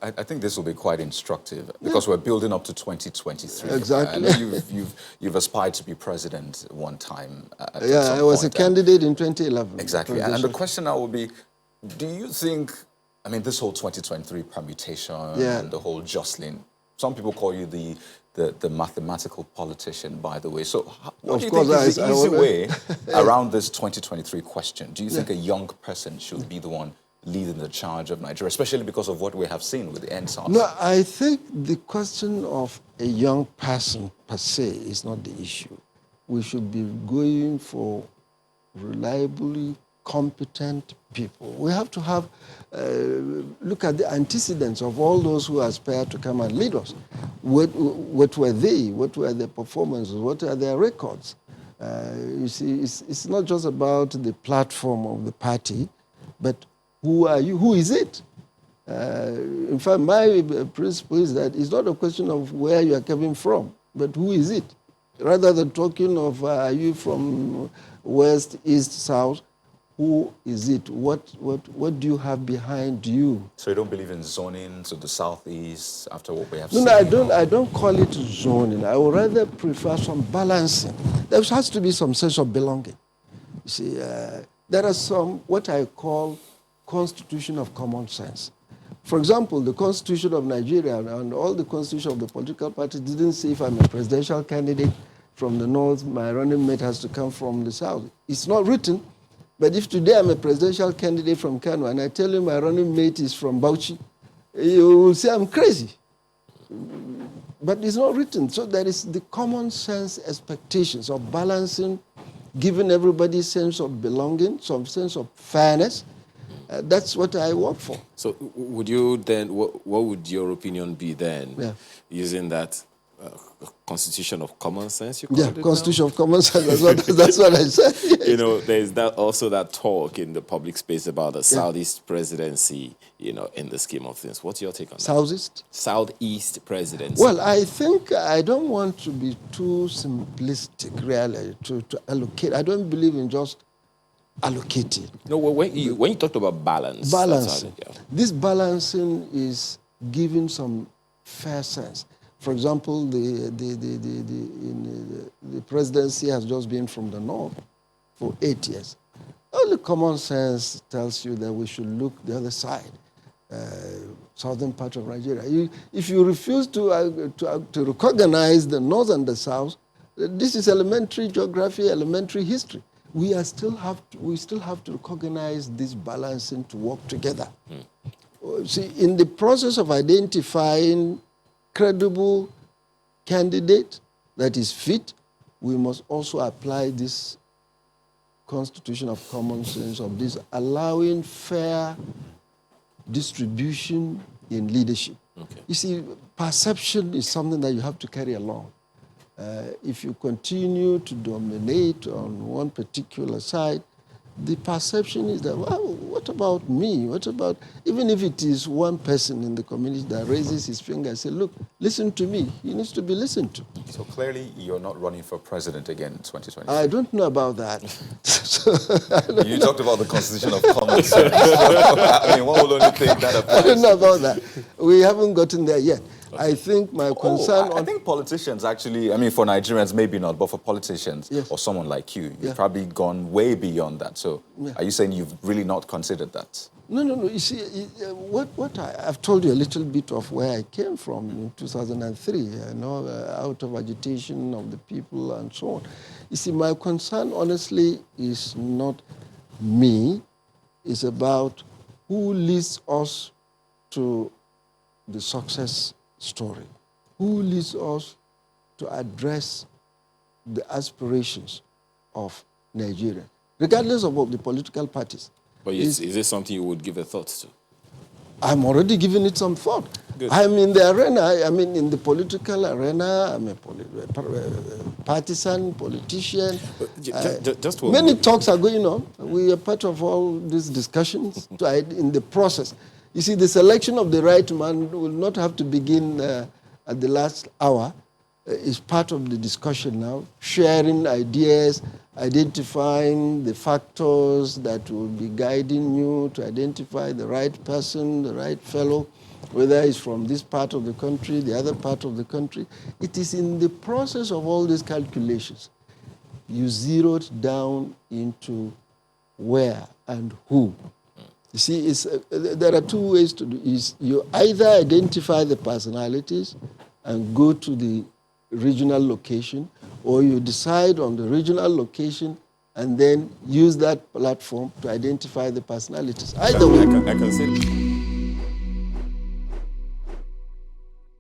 I think this will be quite instructive because we're building up to 2023. Exactly. I know you've aspired to be president one time. Yeah, I was a candidate in 2011. Exactly. And the question now will be, do you think, I mean, this whole 2023 permutation and the whole jostling, some people call you the mathematical politician, by the way. So what do you think is the easy way around this 2023 question? Do you think a young person should be the one leading the charge of Nigeria, especially because of what we have seen with the NSAS? No, I think the question of a young person per se is not the issue. We should be going for reliably competent people. We have to have, look at the antecedents of all those who aspire to come and lead us. What were they? What were their performances? What are their records? You see, it's not just about the platform of the party, but who are you? Who is it? In fact, my principle is that it's not a question of where you are coming from, but who is it? Rather than talking of are you from west, east, south, who is it? What do you have behind you? So you don't believe in zoning to the southeast after what we have seen? No, I don't call it zoning. I would rather prefer some balancing. There has to be some sense of belonging. You see, there are some, what I call constitution of common sense. For example, the Constitution of Nigeria and all the constitution of the political parties didn't say if I'm a presidential candidate from the north, my running mate has to come from the south. It's not written, but if today I'm a presidential candidate from Kano and I tell you my running mate is from Bauchi, you will say I'm crazy. But it's not written. So there is the common sense expectations of balancing, giving everybody a sense of belonging, some sense of fairness. That's what I work for. So would you then, what would your opinion be then, using that constitution of common sense? You call it constitution of common sense, that's what I said. Yes. You know, there's also that talk in the public space about the Southeast presidency, you know, in the scheme of things. What's your take on that? Southeast? Southeast presidency. Well, I think I don't want to be too simplistic, really, to allocate. I don't believe in just allocated. No, when you talked about balance. Balancing. This balancing is giving some fair sense. For example, the presidency has just been from the north for 8 years. Only common sense tells you that we should look the other side, southern part of Nigeria. If you refuse to recognize the north and the south, this is elementary geography, elementary history. We still have to recognize this balancing to work together. See, in the process of identifying credible candidate that is fit, we must also apply this constitution of common sense of this allowing fair distribution in leadership. Okay. You see, perception is something that you have to carry along. If you continue to dominate on one particular side, the perception is that, well, what about me? What about, even if it is one person in the community that raises his finger and says, look, listen to me. He needs to be listened to. So clearly you're not running for president again in 2020. I don't know about that. You talked about the constitution of common sense. I mean, one will only think that applies. I don't know about that. We haven't gotten there yet. Okay. I think my concern... I think politicians actually, I mean, for Nigerians, maybe not, but for politicians or someone like you, you've probably gone way beyond that. So are you saying you've really not considered that? No. You see, I've told you a little bit of where I came from in 2003, out of agitation of the people and so on. You see, my concern, honestly, is not me. It's about who leads us to the success story. Who leads us to address the aspirations of Nigeria, regardless of what the political parties. But is this something you would give a thought to? I'm already giving it some thought. Good. I'm in the arena, in the political arena, I'm a partisan politician. Just many talks are going on. We are part of all these discussions in the process. You see, the selection of the right man will not have to begin at the last hour. It's part of the discussion now, sharing ideas, identifying the factors that will be guiding you to identify the right person, the right fellow. whether it's from this part of the country, the other part of the country. It is in the process of all these calculations, you zeroed down into where and who. You see, there are two ways to do it. You either identify the personalities and go to the regional location, or you decide on the regional location and then use that platform to identify the personalities. Either way. I can say